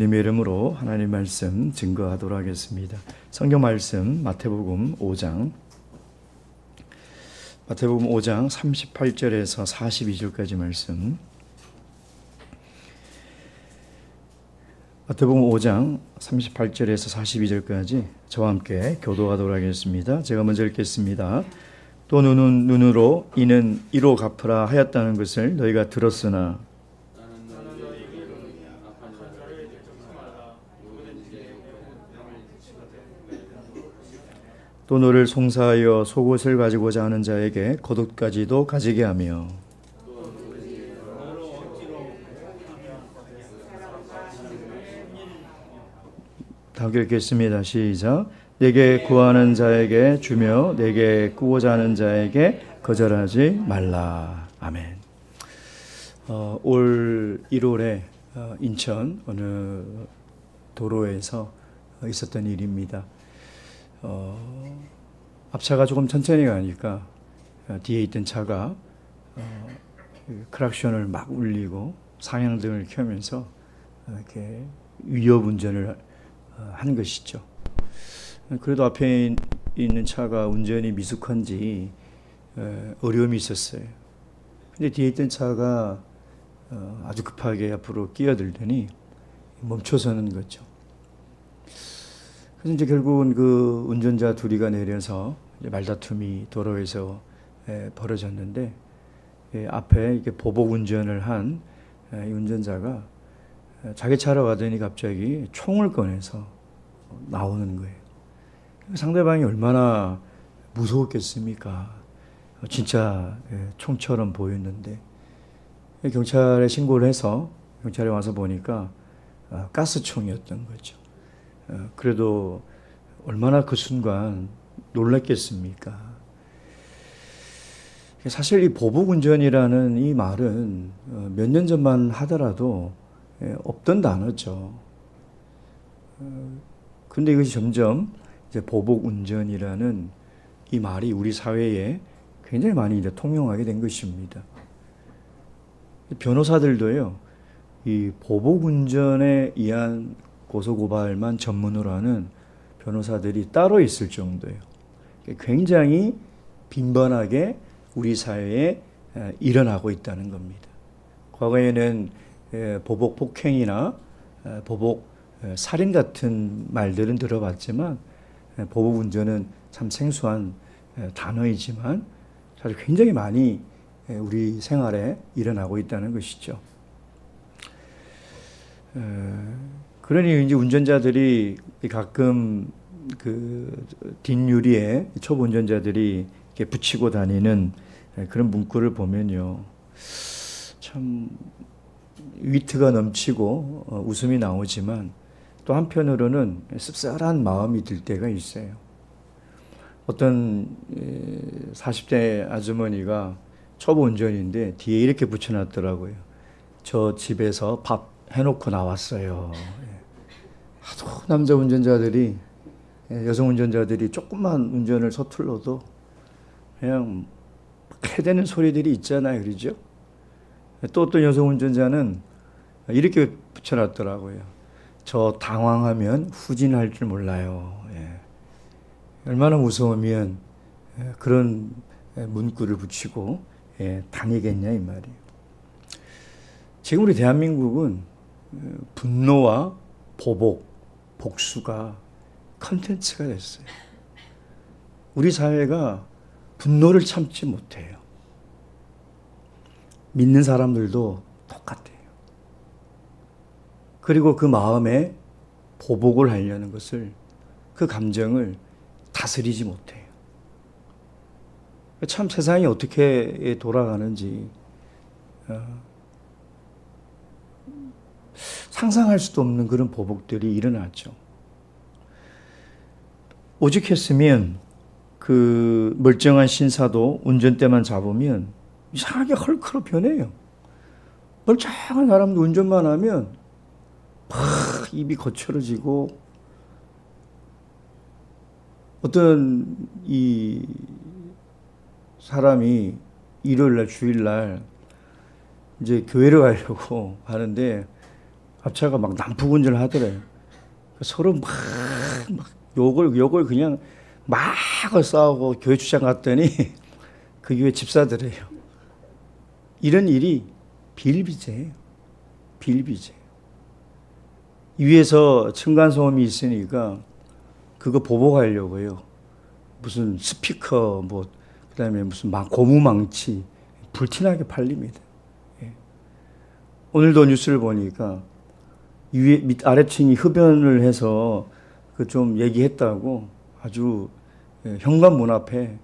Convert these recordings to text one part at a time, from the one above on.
주님의 이름으로 하나님 말씀 증거하도록 하겠습니다. 성경 말씀 마태복음 5장 38절에서 42절까지 말씀. 마태복음 5장 38절에서 42절까지 저와 함께 교도하도록 하겠습니다. 제가 먼저 읽겠습니다. 또 눈은 눈으로 이는 이로 갚으라 하였다는 것을 너희가 들었으나 또 너를 송사하여 속옷을 가지고자 하는 자에게 겉옷까지도 가지게 하며 다 읽겠습니다. 시작. 내게 구하는 자에게 주며 내게 꾸고자 하는 자에게 거절하지 말라. 아멘. 올 1월에 인천 어느 도로에서 있었던 일입니다. 앞차가 조금 천천히 가니까 뒤에 있던 차가 크락션을 막 울리고 상향등을 켜면서 이렇게 위협 운전을 한 것이죠. 그래도 앞에 있는 차가 운전이 미숙한지 어려움이 있었어요. 근데 뒤에 있던 차가 아주 급하게 앞으로 끼어들더니 멈춰서는 거죠. 그래서 이제 결국은 그 운전자 둘이가 내려서 말다툼이 도로에서 벌어졌는데, 앞에 이렇게 보복 운전을 한 이 운전자가 자기 차로 가더니 갑자기 총을 꺼내서 나오는 거예요. 상대방이 얼마나 무서웠겠습니까? 진짜 총처럼 보였는데, 경찰에 신고를 해서 경찰에 와서 보니까 가스총이었던 거죠. 그래도 얼마나 그 순간 놀랐겠습니까? 사실 이 보복운전이라는 이 말은 몇 년 전만 하더라도 없던 단어죠. 근데 이것이 점점 이제 보복운전이라는 이 말이 우리 사회에 굉장히 많이 이제 통용하게 된 것입니다. 변호사들도요, 이 보복운전에 의한 고소고발만 전문으로 하는 변호사들이 따로 있을 정도예요. 굉장히 빈번하게 우리 사회에 일어나고 있다는 겁니다. 과거에는 보복 폭행이나 보복 살인 같은 말들은 들어봤지만, 보복 운전은 참 생소한 단어이지만 사실 굉장히 많이 우리 생활에 일어나고 있다는 것이죠. 그러니 이제 운전자들이 가끔 그 뒷유리에 초보 운전자들이 이렇게 붙이고 다니는 그런 문구를 보면요, 참 위트가 넘치고 웃음이 나오지만 또 한편으로는 씁쓸한 마음이 들 때가 있어요. 어떤 40대 아주머니가 초보 운전인데 뒤에 이렇게 붙여놨더라고요. 저 집에서 밥 해놓고 나왔어요. 하도 남자 운전자들이, 여성 운전자들이 조금만 운전을 서툴러도 그냥 해대는 소리들이 있잖아요. 그러죠? 또 어떤 여성 운전자는 이렇게 붙여놨더라고요. 저 당황하면 후진할 줄 몰라요. 얼마나 무서우면 그런 문구를 붙이고 다니겠냐 이 말이에요. 지금 우리 대한민국은 분노와 보복, 복수가 컨텐츠가 됐어요. 우리 사회가 분노를 참지 못해요. 믿는 사람들도 똑같아요. 그리고 그 마음에 보복을 하려는 것을, 그 감정을 다스리지 못해요. 참 세상이 어떻게 돌아가는지 상상할 수도 없는 그런 보복들이 일어났죠. 오죽했으면 그 멀쩡한 신사도 운전대만 잡으면 이상하게 헐크로 변해요. 멀쩡한 사람도 운전만 하면 막 입이 거칠어지고, 어떤 이 사람이 일요일날 주일날 이제 교회를 가려고 하는데 앞차가 막 난폭운전을 하더래요. 서로 막 욕을 그냥 막 싸우고 교회 주차장 갔더니 그 교회 집사들이에요. 이런 일이 비일비재해요. 비일비재. 위에서 층간소음이 있으니까 그거 보복하려고 해요. 무슨 스피커 그다음에 무슨 고무망치 불티나게 팔립니다. 예. 오늘도 뉴스를 보니까 위에 아래층이 흡연을 해서 그 좀 얘기했다고 아주 현관문 앞에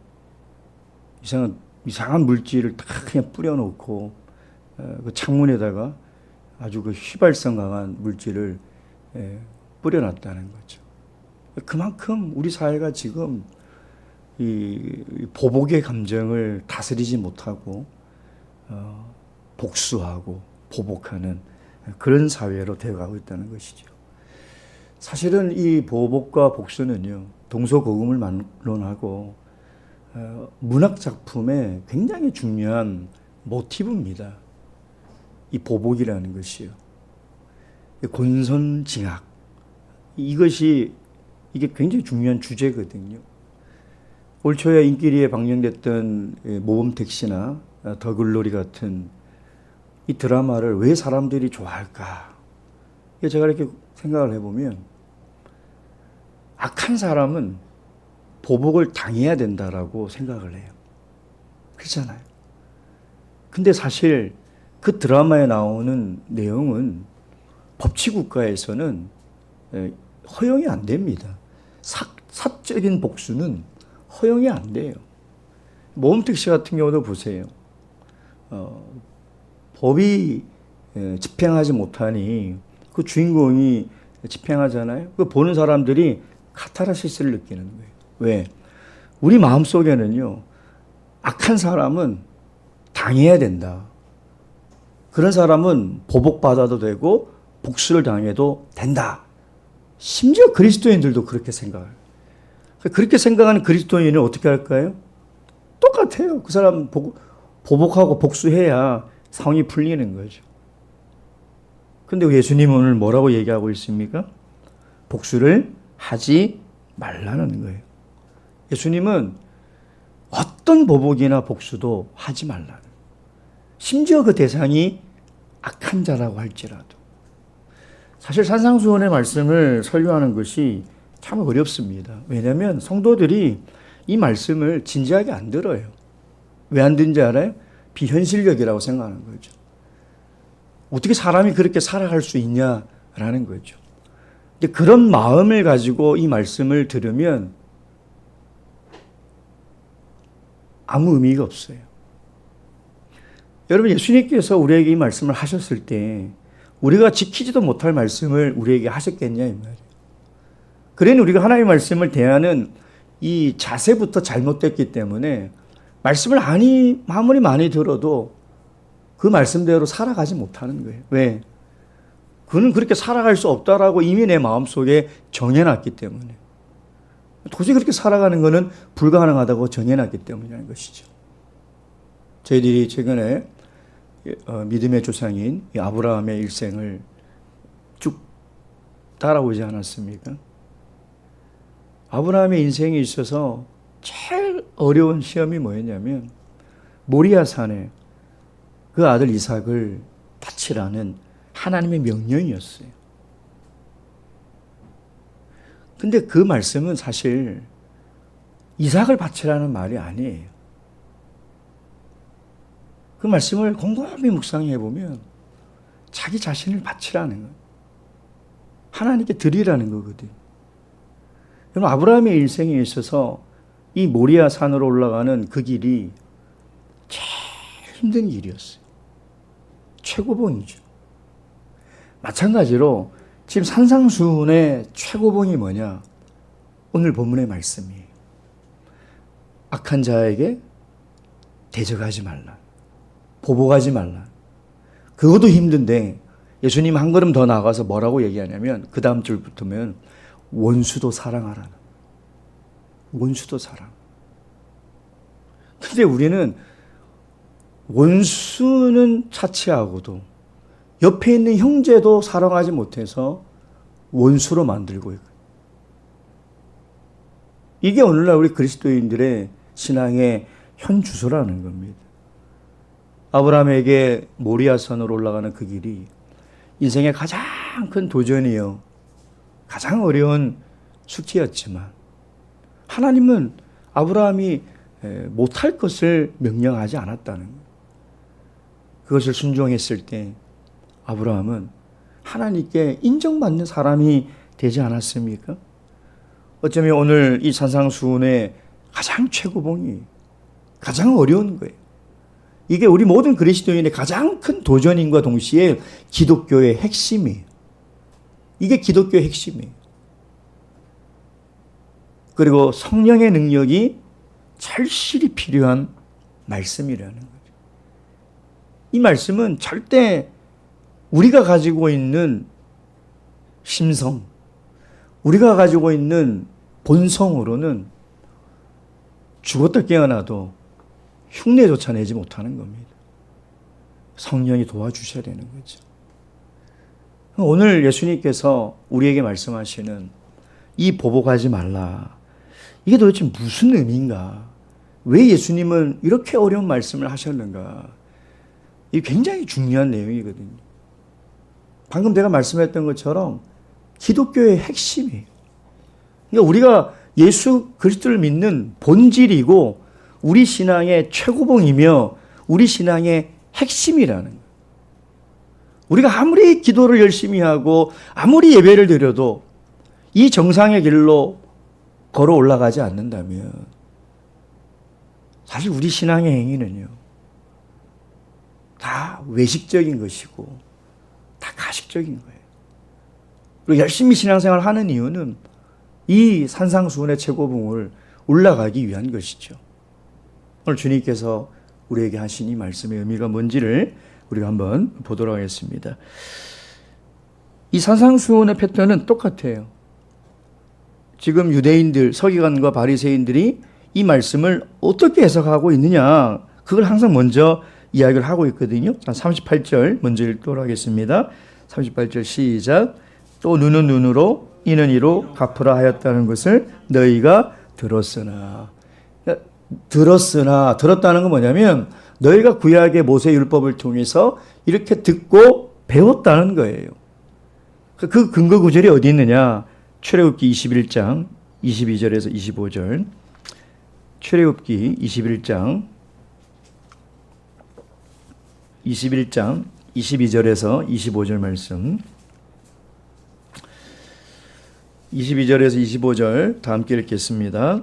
이상한 물질을 다 그냥 뿌려놓고 그 창문에다가 아주 그 휘발성 강한 물질을 뿌려놨다는 거죠. 그만큼 우리 사회가 지금 이 보복의 감정을 다스리지 못하고 복수하고 보복하는 그런 사회로 되어가고 있다는 것이죠. 사실은 이 보복과 복수는요, 동서고금을 막론하고 문학 작품의 굉장히 중요한 모티브입니다. 이 보복이라는 것이요. 권선징악. 이게 굉장히 중요한 주제거든요. 올 초에 인기리에 방영됐던 모범택시나 더글로리 같은 이 드라마를 왜 사람들이 좋아할까? 제가 이렇게 생각을 해보면 악한 사람은 보복을 당해야 된다라고 생각을 해요. 그렇잖아요. 근데 사실 그 드라마에 나오는 내용은 법치국가에서는 허용이 안 됩니다. 사적인 복수는 허용이 안 돼요. 모범택시 같은 경우도 보세요. 법이 집행하지 못하니 그 주인공이 집행하잖아요. 그 보는 사람들이 카타르시스를 느끼는 거예요. 왜? 우리 마음속에는요, 악한 사람은 당해야 된다. 그런 사람은 보복받아도 되고 복수를 당해도 된다. 심지어 그리스도인들도 그렇게 생각해요. 그렇게 생각하는 그리스도인은 어떻게 할까요? 똑같아요. 그 사람 보복하고 복수해야 성이 풀리는 거죠. 근데 예수님은 오늘 뭐라고 얘기하고 있습니까? 복수를 하지 말라는 거예요. 예수님은 어떤 보복이나 복수도 하지 말라는 거예요. 심지어 그 대상이 악한 자라고 할지라도. 사실 산상수훈의 말씀을 설교하는 것이 참 어렵습니다. 왜냐하면 성도들이 이 말씀을 진지하게 안 들어요. 왜 안 듣는지 알아요? 비현실적이라고 생각하는 거죠. 어떻게 사람이 그렇게 살아갈 수 있냐라는 거죠. 근데 그런 마음을 가지고 이 말씀을 들으면 아무 의미가 없어요. 여러분, 예수님께서 우리에게 이 말씀을 하셨을 때 우리가 지키지도 못할 말씀을 우리에게 하셨겠냐 이 말이에요. 그러니 우리가 하나님의 말씀을 대하는 이 자세부터 잘못됐기 때문에 말씀을 아무리 많이 들어도 그 말씀대로 살아가지 못하는 거예요. 왜? 그는 그렇게 살아갈 수 없다라고 이미 내 마음속에 정해놨기 때문에. 도저히 그렇게 살아가는 것은 불가능하다고 정해놨기 때문이라는 것이죠. 저희들이 최근에 믿음의 조상인 아브라함의 일생을 쭉 따라오지 않았습니까? 아브라함의 인생에 있어서 제일 어려운 시험이 뭐였냐면 모리아 산에 그 아들 이삭을 바치라는 하나님의 명령이었어요. 근데 그 말씀은 사실 이삭을 바치라는 말이 아니에요. 그 말씀을 곰곰이 묵상해 보면 자기 자신을 바치라는 거예요. 하나님께 드리라는 거거든요. 여러분, 아브라함의 일생에 있어서 이 모리아 산으로 올라가는 그 길이 제일 힘든 길이었어요. 최고봉이죠. 마찬가지로 지금 산상수훈의 최고봉이 뭐냐? 오늘 본문의 말씀이에요. 악한 자에게 대적하지 말라. 보복하지 말라. 그것도 힘든데 예수님 한 걸음 더 나가서 뭐라고 얘기하냐면 그 다음 줄부터면 원수도 사랑하라는. 원수도 사랑. 근데 우리는 원수는 차치하고도 옆에 있는 형제도 사랑하지 못해서 원수로 만들고 있고, 이게 오늘날 우리 그리스도인들의 신앙의 현 주소라는 겁니다. 아브라함에게 모리아산으로 올라가는 그 길이 인생의 가장 큰 도전이요, 가장 어려운 숙제였지만 하나님은 아브라함이 못할 것을 명령하지 않았다는 거예요. 그것을 순종했을 때 아브라함은 하나님께 인정받는 사람이 되지 않았습니까? 어쩌면 오늘 이 산상수훈의 가장 최고봉이 가장 어려운 거예요. 이게 우리 모든 그리스도인의 가장 큰 도전인과 동시에 기독교의 핵심이에요. 이게 기독교의 핵심이에요. 그리고 성령의 능력이 절실히 필요한 말씀이라는 거죠. 이 말씀은 절대 우리가 가지고 있는 심성, 우리가 가지고 있는 본성으로는 죽었다 깨어나도 흉내조차 내지 못하는 겁니다. 성령이 도와주셔야 되는 거죠. 오늘 예수님께서 우리에게 말씀하시는 이 보복하지 말라, 이게 도대체 무슨 의미인가? 왜 예수님은 이렇게 어려운 말씀을 하셨는가? 이게 굉장히 중요한 내용이거든요. 방금 내가 말씀했던 것처럼 기독교의 핵심이에요. 그러니까 우리가 예수 그리스도를 믿는 본질이고 우리 신앙의 최고봉이며 우리 신앙의 핵심이라는 거예요. 우리가 아무리 기도를 열심히 하고 아무리 예배를 드려도 이 정상의 길로 걸어 올라가지 않는다면 사실 우리 신앙의 행위는요, 다 외식적인 것이고 다 가식적인 거예요. 그리고 열심히 신앙생활을 하는 이유는 이 산상수훈의 최고봉을 올라가기 위한 것이죠. 오늘 주님께서 우리에게 하신 이 말씀의 의미가 뭔지를 우리가 한번 보도록 하겠습니다. 이 산상수훈의 패턴은 똑같아요. 지금 유대인들, 서기관과 바리새인들이 이 말씀을 어떻게 해석하고 있느냐, 그걸 항상 먼저 이야기를 하고 있거든요. 38절 먼저 읽도록 하겠습니다. 38절 시작. 또 눈은 눈으로 이는 이로 갚으라 하였다는 것을 너희가 들었으나. 들었다는 건 뭐냐면 너희가 구약의 모세 율법을 통해서 이렇게 듣고 배웠다는 거예요. 그 근거 구절이 어디 있느냐? 출애굽기 21장 22절에서 25절. 출애굽기 21장 22절에서 25절 말씀. 22절에서 25절 다 함께 읽겠습니다.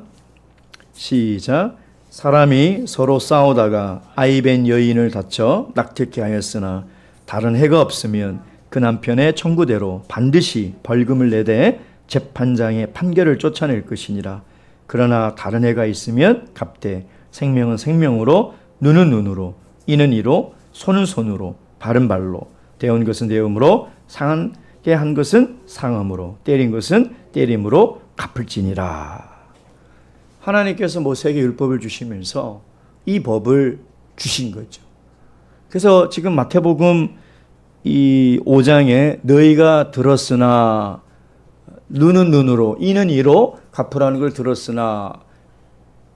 시작. 사람이 서로 싸우다가 아이벤 여인을 다쳐 낙태케 하였으나 다른 해가 없으면 그 남편의 청구대로 반드시 벌금을 내되 재판장의 판결을 쫓아낼 것이니라. 그러나 다른 해가 있으면 갚되 생명은 생명으로, 눈은 눈으로, 이는 이로, 손은 손으로, 발은 발로, 대온 것은 대음으로, 상하게 한 것은 상함으로, 때린 것은 때림으로 갚을지니라. 하나님께서 모세에게 율법을 주시면서 이 법을 주신 거죠. 그래서 지금 마태복음 이 5장에 너희가 들었으나 눈은 눈으로 이는 이로 갚으라는 걸 들었으나,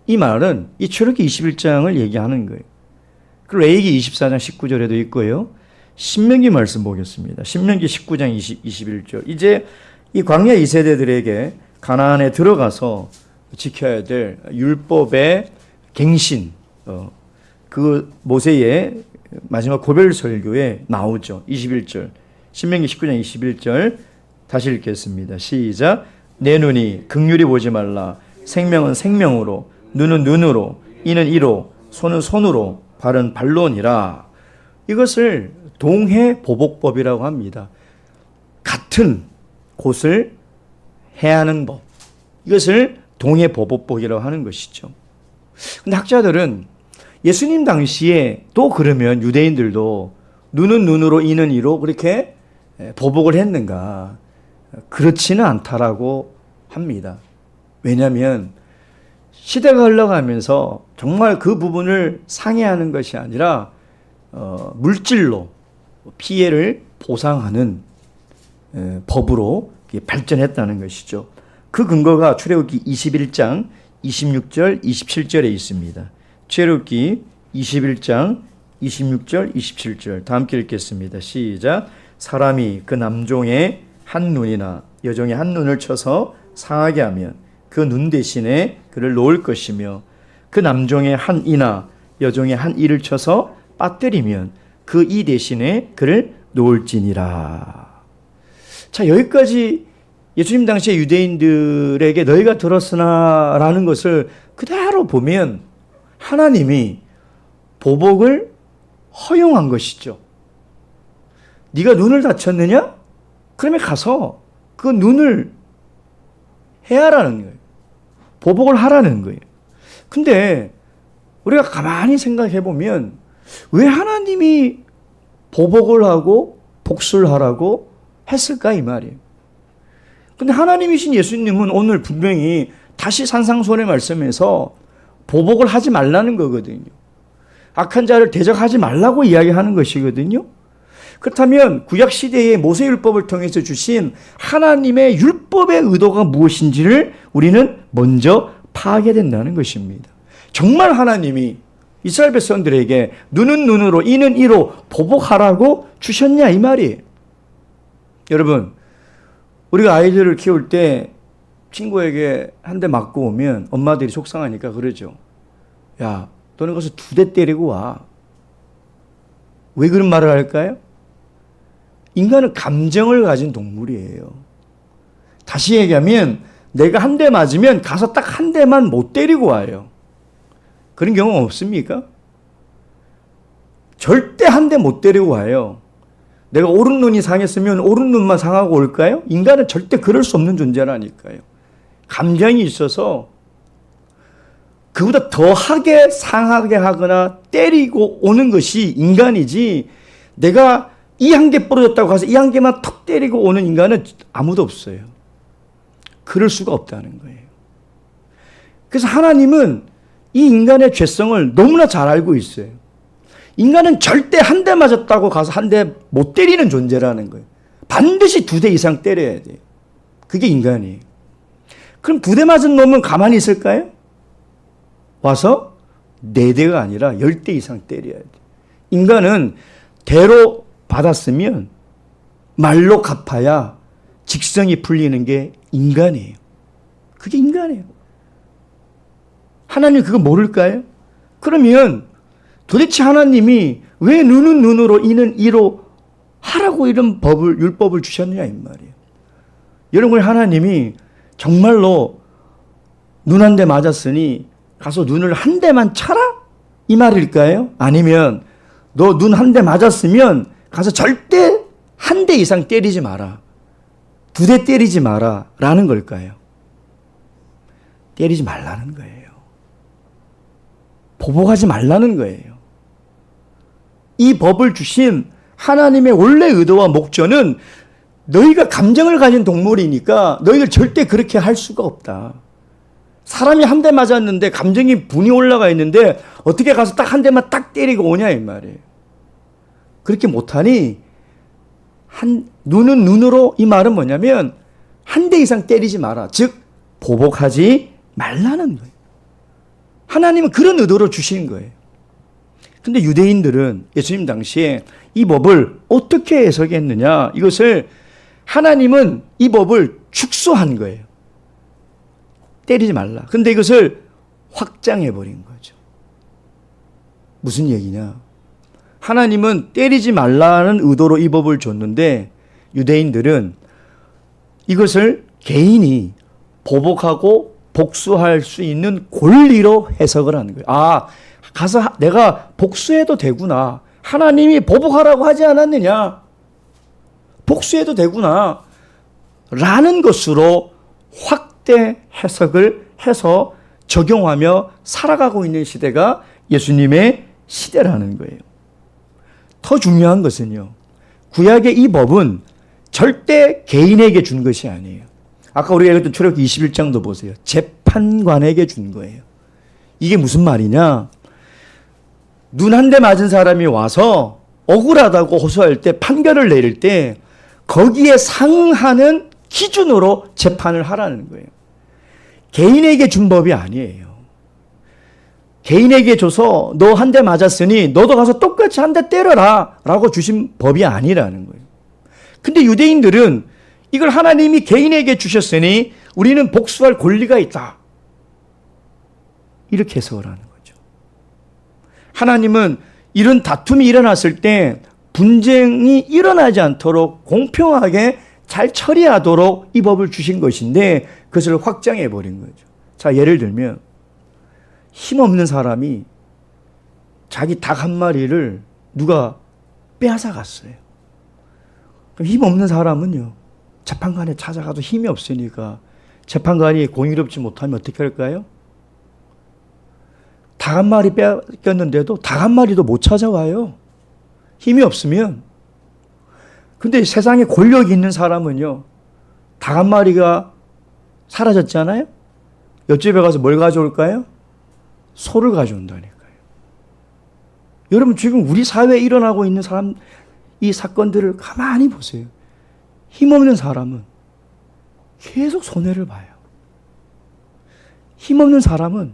이 말은 이 출애굽기 21장을 얘기하는 거예요. 그리고 레위기 24장 19절에도 있고요. 신명기 말씀 보겠습니다. 신명기 19장 21절. 이제 이 광야 2세대들에게 가나안에 들어가서 지켜야 될 율법의 갱신, 그 모세의 마지막 고별 설교에 나오죠. 21절. 신명기 19장 21절 다시 읽겠습니다. 시작. 내 눈이 긍휼히 보지 말라. 생명은 생명으로, 눈은 눈으로, 이는 이로, 손은 손으로, 발은 발로니라. 이것을 동해 보복법이라고 합니다. 같은 곳을 해하는 법. 이것을 동해 보복법이라고 하는 것이죠. 근데 학자들은 예수님 당시에 또 그러면 유대인들도 눈은 눈으로 이는 이로 그렇게 보복을 했는가? 그렇지는 않다라고 합니다. 왜냐하면 시대가 흘러가면서 정말 그 부분을 상해하는 것이 아니라 물질로 피해를 보상하는 법으로 발전했다는 것이죠. 그 근거가 출애굽기 21장 26절 27절에 있습니다. 출애굽기 21장 26절 27절 다 함께 읽겠습니다. 시작. 사람이 그 남종의 한 눈이나 여종의 한 눈을 쳐서 상하게 하면 그 눈 대신에 그를 놓을 것이며 그 남종의 한 이나 여종의 한 이를 쳐서 빠뜨리면 그 이 대신에 그를 놓을지니라. 자, 여기까지 예수님 당시에 유대인들에게 너희가 들었으나 라는 것을 그대로 보면 하나님이 보복을 허용한 것이죠. 네가 눈을 다쳤느냐? 그러면 가서 그 눈을 해야라는 거예요. 보복을 하라는 거예요. 근데 우리가 가만히 생각해 보면 왜 하나님이 보복을 하고 복수를 하라고 했을까 이 말이에요. 근데 하나님이신 예수님은 오늘 분명히 다시 산상수훈의 말씀에서 보복을 하지 말라는 거거든요. 악한 자를 대적하지 말라고 이야기하는 것이거든요. 그렇다면 구약시대의 모세율법을 통해서 주신 하나님의 율법의 의도가 무엇인지를 우리는 먼저 파악해야 된다는 것입니다. 정말 하나님이 이스라엘 백성들에게 눈은 눈으로 이는 이로 보복하라고 주셨냐 이 말이에요. 여러분, 우리가 아이들을 키울 때 친구에게 한 대 맞고 오면 엄마들이 속상하니까 그러죠. 야, 너는 가서 2대 때리고 와. 왜 그런 말을 할까요? 인간은 감정을 가진 동물이에요. 다시 얘기하면 내가 한 대 맞으면 가서 딱 한 대만 못 때리고 와요. 그런 경험 없습니까? 절대 한 대 못 때리고 와요. 내가 오른 눈이 상했으면 오른 눈만 상하고 올까요? 인간은 절대 그럴 수 없는 존재라니까요. 감정이 있어서 그보다 더하게 상하게 하거나 때리고 오는 것이 인간이지, 내가 이 한 개 부러졌다고 가서 이 한 개만 턱 때리고 오는 인간은 아무도 없어요. 그럴 수가 없다는 거예요. 그래서 하나님은 이 인간의 죄성을 너무나 잘 알고 있어요. 인간은 절대 한 대 맞았다고 가서 한 대 못 때리는 존재라는 거예요. 반드시 2대 이상 때려야 돼요. 그게 인간이에요. 그럼 2대 맞은 놈은 가만히 있을까요? 와서 4대가 아니라 10대 이상 때려야 돼요. 인간은 대로 받았으면 말로 갚아야 직성이 풀리는 게 인간이에요. 그게 인간이에요. 하나님 그거 모를까요? 그러면 도대체 하나님이 왜 눈은 눈으로 이는 이로 하라고 이런 율법을 주셨느냐 이 말이에요. 여러분, 하나님이 정말로 눈 한 대 맞았으니 가서 눈을 한 대만 쳐라? 이 말일까요? 아니면 너 눈 한 대 맞았으면 가서 절대 한 대 이상 때리지 마라. 2대 때리지 마라. 라는 걸까요? 때리지 말라는 거예요. 보복하지 말라는 거예요. 이 법을 주신 하나님의 원래 의도와 목적은 너희가 감정을 가진 동물이니까 너희들 절대 그렇게 할 수가 없다. 사람이 한 대 맞았는데 감정이 분이 올라가 있는데 어떻게 가서 딱 한 대만 딱 때리고 오냐 이 말이에요. 그렇게 못하니 눈은 눈으로, 이 말은 뭐냐면 한 대 이상 때리지 마라. 즉 보복하지 말라는 거예요. 하나님은 그런 의도로 주신 거예요. 근데 유대인들은 예수님 당시에 이 법을 어떻게 해석했느냐, 이것을 하나님은 이 법을 축소한 거예요. 때리지 말라. 근데 이것을 확장해 버린 거죠. 무슨 얘기냐? 하나님은 때리지 말라는 의도로 이 법을 줬는데 유대인들은 이것을 개인이 보복하고 복수할 수 있는 권리로 해석을 하는 거예요. 아, 가서 내가 복수해도 되구나. 하나님이 보복하라고 하지 않았느냐? 복수해도 되구나. 라는 것으로 확대 해석을 해서 적용하며 살아가고 있는 시대가 예수님의 시대라는 거예요. 더 중요한 것은요, 구약의 이 법은 절대 개인에게 준 것이 아니에요. 아까 우리가 읽었던 출애굽기 21장도 보세요. 재판관에게 준 거예요. 이게 무슨 말이냐? 눈 한 대 맞은 사람이 와서 억울하다고 호소할 때, 판결을 내릴 때 거기에 상응하는 기준으로 재판을 하라는 거예요. 개인에게 준 법이 아니에요. 개인에게 줘서 너 한 대 맞았으니 너도 가서 똑같이 한 대 때려라 라고 주신 법이 아니라는 거예요. 근데 유대인들은 이걸 하나님이 개인에게 주셨으니 우리는 복수할 권리가 있다, 이렇게 해석을 하는 거죠. 하나님은 이런 다툼이 일어났을 때 분쟁이 일어나지 않도록 공평하게 잘 처리하도록 이 법을 주신 것인데 그것을 확장해 버린 거죠. 자, 예를 들면 힘없는 사람이 자기 닭 한 마리를 누가 빼앗아 갔어요. 그럼 힘없는 사람은요, 재판관에 찾아가도 힘이 없으니까 재판관이 공의롭지 못하면 어떻게 할까요? 닭 한 마리 뺏겼는데도 닭 한 마리도 못 찾아와요. 힘이 없으면. 근데 세상에 권력이 있는 사람은요, 닭 한 마리가 사라졌잖아요? 옆집에 가서 뭘 가져올까요? 소를 가져온다니까요. 여러분, 지금 우리 사회에 일어나고 있는 이 사건들을 가만히 보세요. 힘없는 사람은 계속 손해를 봐요. 힘없는 사람은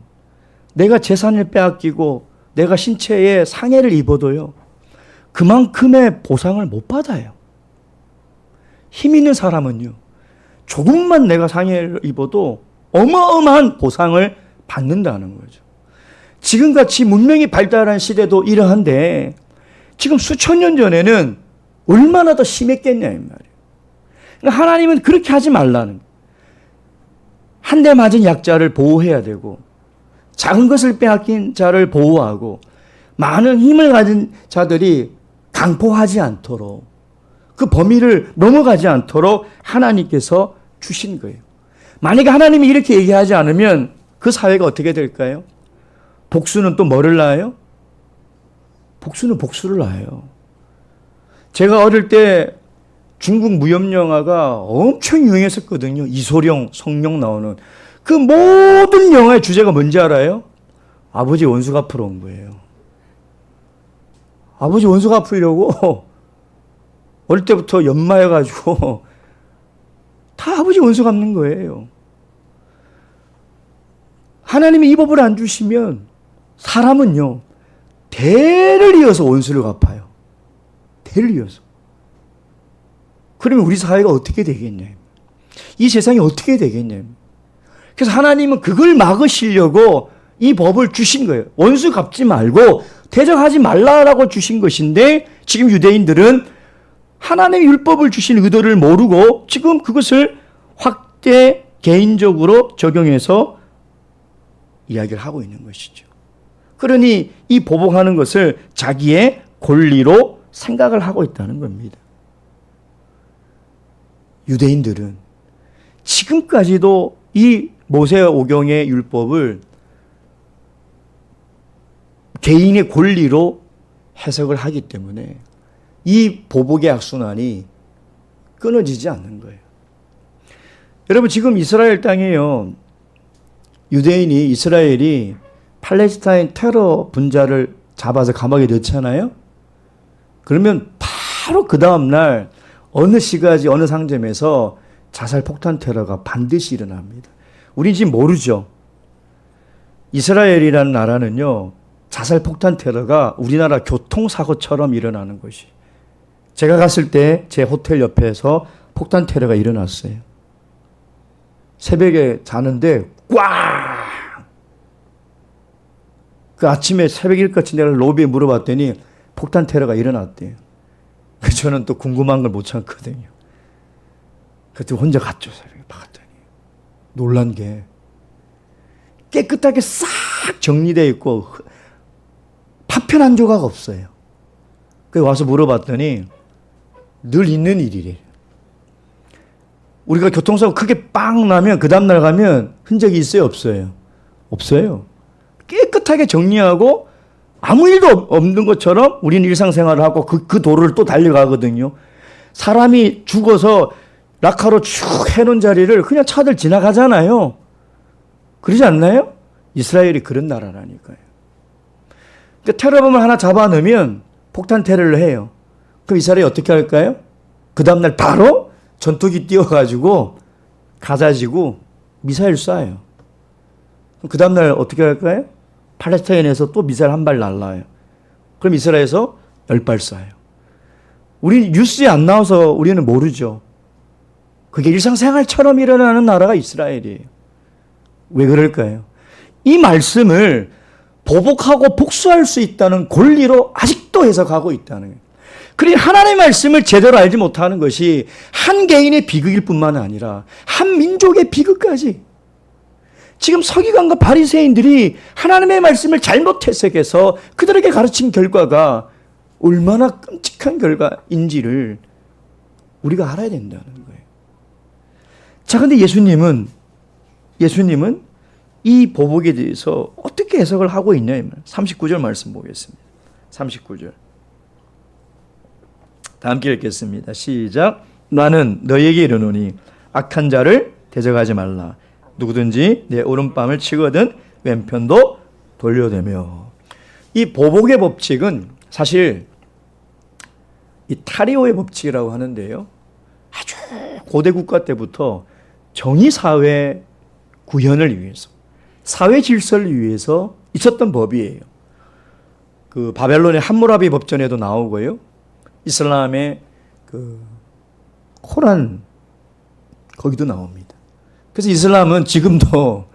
내가 재산을 빼앗기고 내가 신체에 상해를 입어도요, 그만큼의 보상을 못 받아요. 힘 있는 사람은요, 조금만 내가 상해를 입어도 어마어마한 보상을 받는다는 거죠. 지금같이 문명이 발달한 시대도 이러한데 지금 수천 년 전에는 얼마나 더 심했겠냐 이 말이에요. 그러니까 하나님은 그렇게 하지 말라는, 한 대 맞은 약자를 보호해야 되고 작은 것을 빼앗긴 자를 보호하고 많은 힘을 가진 자들이 강포하지 않도록, 그 범위를 넘어가지 않도록 하나님께서 주신 거예요. 만약에 하나님이 이렇게 얘기하지 않으면 그 사회가 어떻게 될까요? 복수는 또 뭐를 낳아요? 복수는 복수를 낳아요. 제가 어릴 때 중국 무협 영화가 엄청 유행했었거든요. 이소룡, 성룡 나오는. 그 모든 영화의 주제가 뭔지 알아요? 아버지 원수 갚으러 온 거예요. 아버지 원수 갚으려고 어릴 때부터 연마해가지고 다 아버지 원수 갚는 거예요. 하나님이 이 법을 안 주시면 사람은요, 대를 이어서 원수를 갚아요. 대를 이어서. 그러면 우리 사회가 어떻게 되겠냐? 이 세상이 어떻게 되겠냐? 그래서 하나님은 그걸 막으시려고 이 법을 주신 거예요. 원수 갚지 말고 대적하지 말라라고 주신 것인데 지금 유대인들은 하나님의 율법을 주신 의도를 모르고 지금 그것을 확대 개인적으로 적용해서 이야기를 하고 있는 것이죠. 그러니 이 보복하는 것을 자기의 권리로 생각을 하고 있다는 겁니다. 유대인들은 지금까지도 이 모세오경의 율법을 개인의 권리로 해석을 하기 때문에 이 보복의 악순환이 끊어지지 않는 거예요. 여러분, 지금 이스라엘 땅에요, 유대인이, 이스라엘이 팔레스타인 테러 분자를 잡아서 감옥에 넣잖아요. 그러면 바로 그 다음날 어느 시가지 어느 상점에서 자살 폭탄 테러가 반드시 일어납니다. 우린 지금 모르죠. 이스라엘이라는 나라는요, 자살 폭탄 테러가 우리나라 교통사고처럼 일어나는 것이. 제가 갔을 때 제 호텔 옆에서 폭탄 테러가 일어났어요. 새벽에 자는데 꽝! 그 아침에 새벽 일같이 내가 로비에 물어봤더니 폭탄 테러가 일어났대요. 저는 또 궁금한 걸 못 참거든요. 그때 혼자 갔죠. 새벽에 봤더니 놀란 게 깨끗하게 싹 정리되어 있고 파편 한 조각 없어요. 그래서 와서 물어봤더니 늘 있는 일이래. 우리가 교통사고 크게 빵 나면 그 다음날 가면 흔적이 있어요, 없어요? 없어요. 깨끗하게 정리하고 아무 일도 없는 것처럼 우리는 일상생활을 하고 그 도로를 또 달려가거든요. 사람이 죽어서 낙하로 쭉 해놓은 자리를 그냥 차들 지나가잖아요. 그러지 않나요? 이스라엘이 그런 나라라니까요. 그러니까 테러범을 하나 잡아넣으면 폭탄 테러를 해요. 그럼 이스라엘이 어떻게 할까요? 그 다음날 바로 전투기 띄워가지고 가자지구 미사일 쏴요. 그 다음날 어떻게 할까요? 팔레스타인에서 또 미사일 한 발 날라요. 그럼 이스라엘에서 10발 쏴요. 우리 뉴스에 안 나와서 우리는 모르죠. 그게 일상생활처럼 일어나는 나라가 이스라엘이에요. 왜 그럴까요? 이 말씀을 보복하고 복수할 수 있다는 권리로 아직도 해석하고 있다는 거예요. 그러니 하나님의 말씀을 제대로 알지 못하는 것이 한 개인의 비극일 뿐만 아니라 한 민족의 비극까지. 지금 서기관과 바리새인들이 하나님의 말씀을 잘못 해석해서 그들에게 가르친 결과가 얼마나 끔찍한 결과인지를 우리가 알아야 된다는 거예요. 자, 근데 예수님은 이 보복에 대해서 어떻게 해석을 하고 있냐? 39절 말씀 보겠습니다. 39절. 다 함께 읽겠습니다. 시작. 나는 너희에게 이르노니 악한 자를 대적하지 말라. 누구든지 내 오른뺨을 치거든 왼편도 돌려대며. 이 보복의 법칙은 사실 이 타리오의 법칙이라고 하는데요. 아주 고대 국가 때부터 정의사회 구현을 위해서, 사회 질서를 위해서 있었던 법이에요. 그 바벨론의 함무라비 법전에도 나오고요. 이슬람의 그 코란 거기도 나옵니다. 그래서 이슬람은 지금도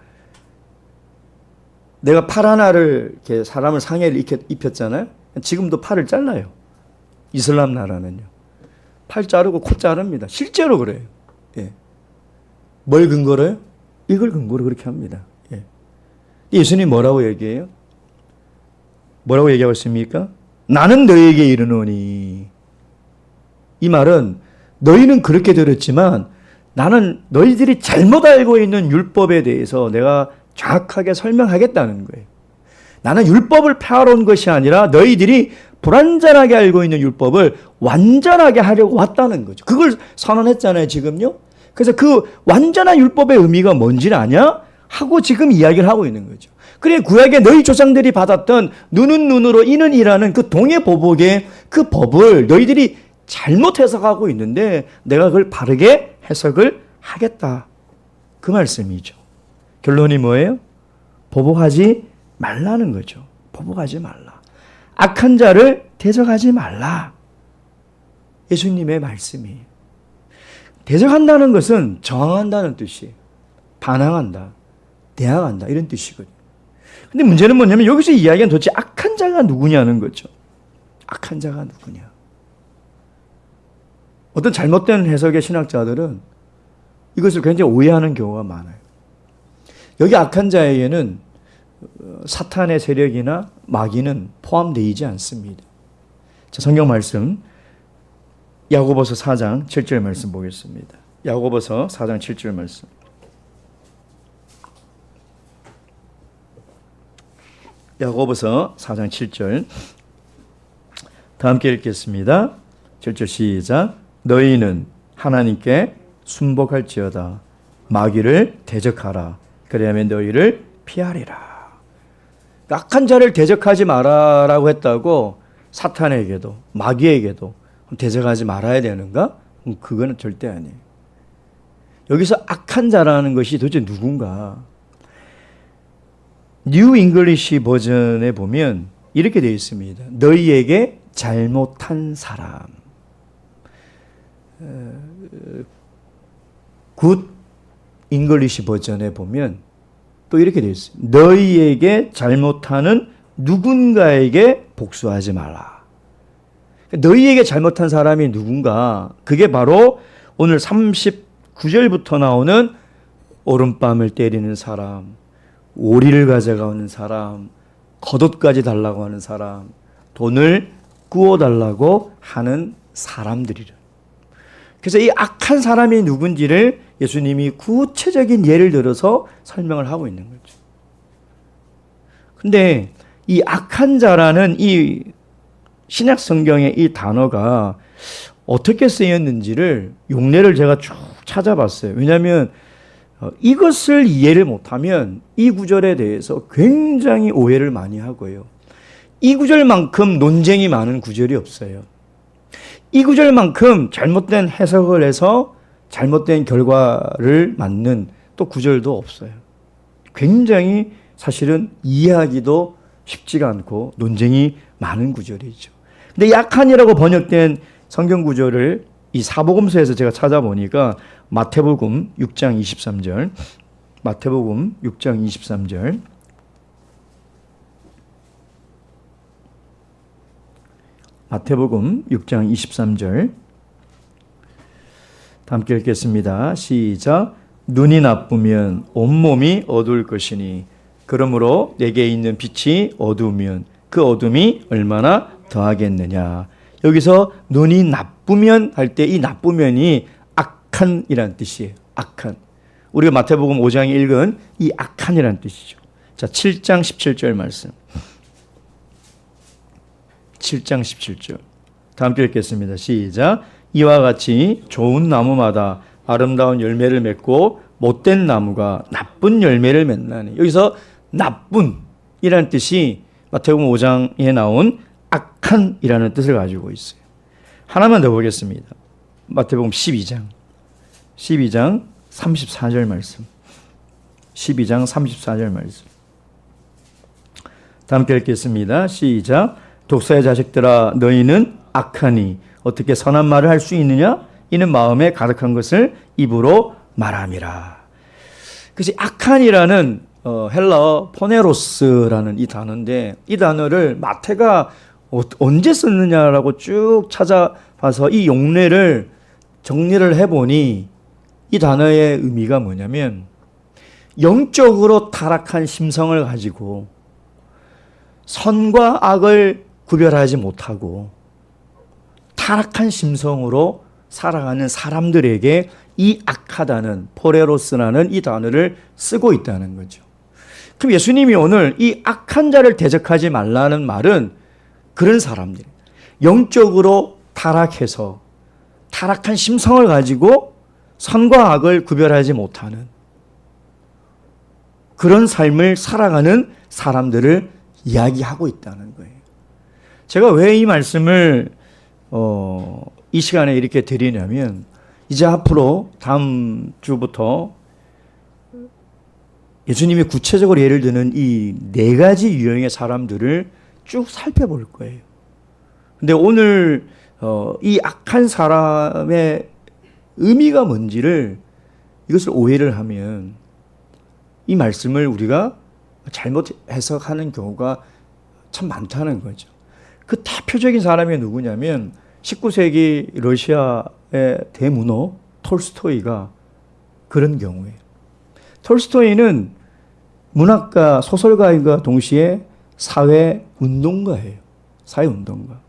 내가 팔 하나를 이렇게 사람을 상해를 입혔잖아요. 지금도 팔을 잘라요. 이슬람 나라는요. 팔 자르고 코 자릅니다. 실제로 그래요. 예. 뭘 근거로요? 이걸 근거로 그렇게 합니다. 예. 예수님 뭐라고 얘기해요? 뭐라고 얘기하고 있습니까? 나는 너희에게 이르노니. 이 말은 너희는 그렇게 들었지만 나는 너희들이 잘못 알고 있는 율법에 대해서 내가 정확하게 설명하겠다는 거예요. 나는 율법을 폐하러 온 것이 아니라 너희들이 불완전하게 알고 있는 율법을 완전하게 하려고 왔다는 거죠. 그걸 선언했잖아요, 지금요. 그래서 그 완전한 율법의 의미가 뭔지를 아냐? 하고 지금 이야기를 하고 있는 거죠. 그래, 구약에 너희 조상들이 받았던 눈은 눈으로 이는 이라는 그 동해 보복의 그 법을 너희들이 잘못 해석하고 있는데 내가 그걸 바르게 해석을 하겠다. 그 말씀이죠. 결론이 뭐예요? 보복하지 말라는 거죠. 보복하지 말라. 악한 자를 대적하지 말라. 예수님의 말씀이에요. 대적한다는 것은 저항한다는 뜻이에요. 반항한다, 대항한다 이런 뜻이거든요. 근데 문제는 뭐냐면 여기서 이야기는 도대체 악한 자가 누구냐는 거죠. 악한 자가 누구냐. 어떤 잘못된 해석의 신학자들은 이것을 굉장히 오해하는 경우가 많아요. 여기 악한 자에게는 사탄의 세력이나 마귀는 포함되어 있지 않습니다. 자, 성경 말씀 야고보서 4장 7절 말씀 보겠습니다. 야고보서 4장 7절 말씀. 야고보서 4장 7절 다 함께 읽겠습니다. 7절 시작. 너희는 하나님께 순복할지어다. 마귀를 대적하라. 그래야만 너희를 피하리라. 악한 자를 대적하지 마라라고 했다고 사탄에게도 마귀에게도 대적하지 말아야 되는가? 그거는 절대 아니에요. 여기서 악한 자라는 것이 도대체 누군가? 뉴 잉글리시 버전에 보면 이렇게 되어 있습니다. 너희에게 잘못한 사람. 굿 잉글리시 버전에 보면 또 이렇게 되어 있습니다. 너희에게 잘못하는 누군가에게 복수하지 마라. 너희에게 잘못한 사람이 누군가? 그게 바로 오늘 39절부터 나오는 오른뺨을 때리는 사람, 오리를 가져가는 사람, 겉옷까지 달라고 하는 사람, 돈을 구워달라고 하는 사람들이라. 그래서 이 악한 사람이 누군지를 예수님이 구체적인 예를 들어서 설명을 하고 있는 거죠. 근데 이 악한 자라는 이 신약 성경의 이 단어가 어떻게 쓰였는지를 용례를 제가 쭉 찾아봤어요. 왜냐하면 이것을 이해를 못하면 이 구절에 대해서 굉장히 오해를 많이 하고요. 이 구절만큼 논쟁이 많은 구절이 없어요. 이 구절만큼 잘못된 해석을 해서 잘못된 결과를 맞는 또 구절도 없어요. 굉장히 사실은 이해하기도 쉽지가 않고 논쟁이 많은 구절이죠. 근데 약한이라고 번역된 성경 구절을 이 사복음서에서 제가 찾아보니까 마태복음 6장 23절, 마태복음 6장 23절, 마태복음 6장 23절 함께 읽겠습니다. 시작. 눈이 나쁘면 온몸이 어두울 것이니 그러므로 내게 있는 빛이 어두우면 그 어둠이 얼마나 더하겠느냐. 여기서 눈이 나쁘면 할 때 이 나쁘면이 악한이라는 뜻이에요. 악한. 우리가 마태복음 5장에 읽은 이 악한이라는 뜻이죠. 자, 7장 17절 말씀. 7장 17절. 다 함께 읽겠습니다. 시작. 이와 같이 좋은 나무마다 아름다운 열매를 맺고 못된 나무가 나쁜 열매를 맺나니. 여기서 나쁜이라는 뜻이 마태복음 5장에 나온 악한이라는 뜻을 가지고 있어요. 하나만 더 보겠습니다. 마태복음 12장 34절 말씀. 12장 34절 말씀. 다 함께 읽겠습니다. 시작. 독사의 자식들아 너희는 악하니 어떻게 선한 말을 할 수 있느냐? 이는 마음에 가득한 것을 입으로 말함이라. 그래서 악한이라는 헬라어 포네로스라는 이 단어인데 이 단어를 마태가 언제 썼느냐라고 쭉 찾아봐서 이 용례를 정리를 해보니 이 단어의 의미가 뭐냐면 영적으로 타락한 심성을 가지고 선과 악을 구별하지 못하고 타락한 심성으로 살아가는 사람들에게 이 악하다는 포레로스라는 이 단어를 쓰고 있다는 거죠. 그럼 예수님이 오늘 이 악한 자를 대적하지 말라는 말은 그런 사람들, 영적으로 타락해서 타락한 심성을 가지고 선과 악을 구별하지 못하는 그런 삶을 살아가는 사람들을 이야기하고 있다는 거예요. 제가 왜 이 말씀을 이 시간에 이렇게 드리냐면 이제 앞으로 다음 주부터 예수님이 구체적으로 예를 드는 이 네 가지 유형의 사람들을 쭉 살펴볼 거예요. 근데 오늘 이 악한 사람의 의미가 뭔지를 이것을 오해를 하면 이 말씀을 우리가 잘못 해석하는 경우가 참 많다는 거죠. 그 대표적인 사람이 누구냐면 19세기 러시아의 대문호 톨스토이가 그런 경우예요. 톨스토이는 문학가, 소설가인과 동시에 사회운동가예요. 사회운동가.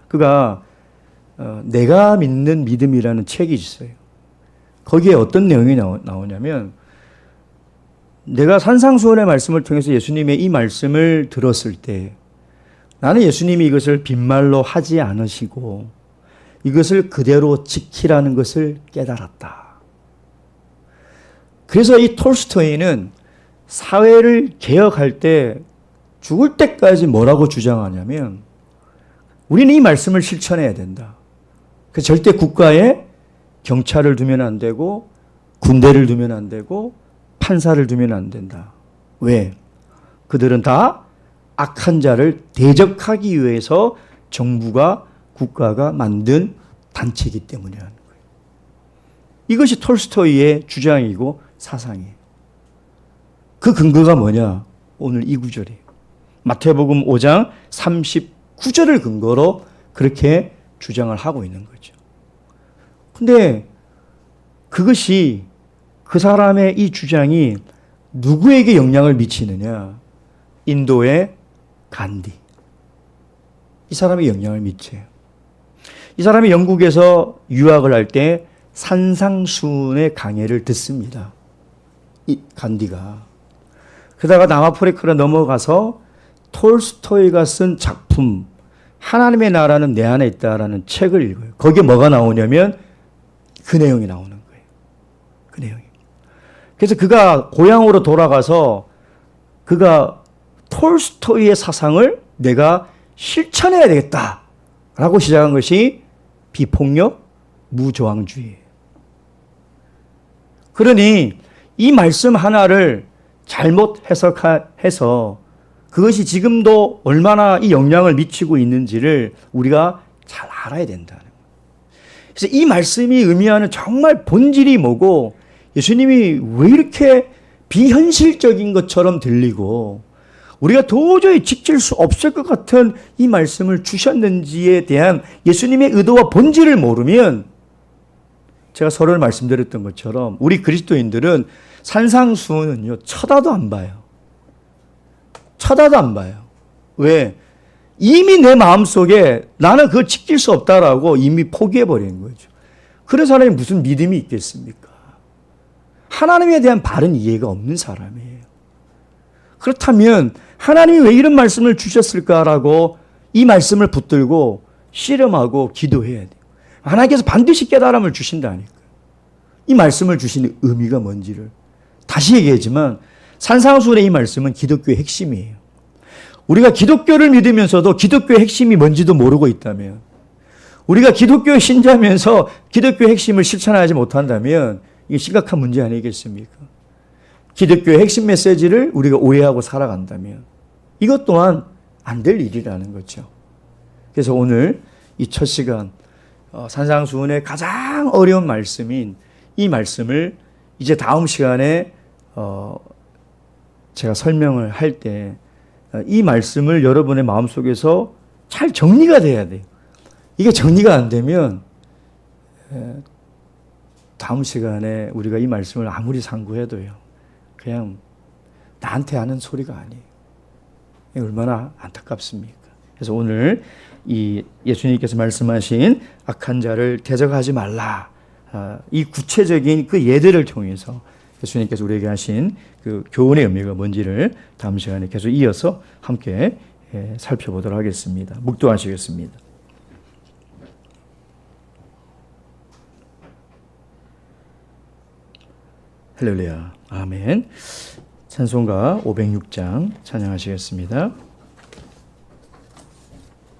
그가 내가 믿는 믿음이라는 책이 있어요. 거기에 어떤 내용이 나오냐면 내가 산상수훈의 말씀을 통해서 예수님의 이 말씀을 들었을 때 나는 예수님이 이것을 빈말로 하지 않으시고 이것을 그대로 지키라는 것을 깨달았다. 그래서 이 톨스토이는 사회를 개혁할 때 죽을 때까지 뭐라고 주장하냐면 우리는 이 말씀을 실천해야 된다. 그래서 절대 국가에 경찰을 두면 안 되고 군대를 두면 안 되고 판사를 두면 안 된다. 왜? 그들은 다 악한 자를 대적하기 위해서 정부가 국가가 만든 단체이기 때문이라는 거예요. 이것이 톨스토이의 주장이고 사상이에요. 그 근거가 뭐냐? 오늘 이 구절이에요. 마태복음 5장 39절을 근거로 그렇게 주장을 하고 있는 거죠. 근데 그것이 그 사람의 이 주장이 누구에게 영향을 미치느냐? 인도의 간디. 이 사람이 영향을 미쳐요. 이 사람이 영국에서 유학을 할 때 산상수훈의 강해를 듣습니다. 이 간디가. 그러다가 남아프리카로 넘어가서 톨스토이가 쓴 작품 하나님의 나라는 내 안에 있다라는 책을 읽어요. 거기에 뭐가 나오냐면 그 내용이 나오는 거예요. 그 내용이. 그래서 그가 고향으로 돌아가서 그가 톨스토이의 사상을 내가 실천해야 되겠다라고 시작한 것이 비폭력, 무저항주의예요. 그러니 이 말씀 하나를 잘못 해석해서 그것이 지금도 얼마나 이 영향을 미치고 있는지를 우리가 잘 알아야 된다는 거예요. 그래서 이 말씀이 의미하는 정말 본질이 뭐고 예수님이 왜 이렇게 비현실적인 것처럼 들리고 우리가 도저히 지킬 수 없을 것 같은 이 말씀을 주셨는지에 대한 예수님의 의도와 본질을 모르면 제가 서론을 말씀드렸던 것처럼 우리 그리스도인들은 산상수훈은요 쳐다도 안 봐요. 쳐다도 안 봐요. 왜? 이미 내 마음속에 나는 그걸 지킬 수 없다라고 이미 포기해버린 거죠. 그런 사람이 무슨 믿음이 있겠습니까? 하나님에 대한 바른 이해가 없는 사람이에요. 그렇다면 하나님이 왜 이런 말씀을 주셨을까라고 이 말씀을 붙들고 씨름하고 기도해야 돼요. 하나님께서 반드시 깨달음을 주신다니까요. 이 말씀을 주시는 의미가 뭔지를 다시 얘기하지만 산상수훈의 이 말씀은 기독교의 핵심이에요. 우리가 기독교를 믿으면서도 기독교의 핵심이 뭔지도 모르고 있다면 우리가 기독교의 신자면서 기독교의 핵심을 실천하지 못한다면 이게 심각한 문제 아니겠습니까? 기독교의 핵심 메시지를 우리가 오해하고 살아간다면 이것 또한 안 될 일이라는 거죠. 그래서 오늘 이 첫 시간 산상수훈의 가장 어려운 말씀인 이 말씀을 이제 다음 시간에 제가 설명을 할 때 이 말씀을 여러분의 마음속에서 잘 정리가 돼야 돼요. 이게 정리가 안 되면 다음 시간에 우리가 이 말씀을 아무리 상고해도요. 그냥 나한테 하는 소리가 아니에요. 얼마나 안타깝습니까? 그래서 오늘 이 예수님께서 말씀하신 악한 자를 대적하지 말라. 이 구체적인 그 예들을 통해서 예수님께서 우리에게 하신 그 교훈의 의미가 뭔지를 다음 시간에 계속 이어서 함께 살펴보도록 하겠습니다. 묵도하시겠습니다. 할렐루야. 아멘. 찬송가 506장 찬양하시겠습니다.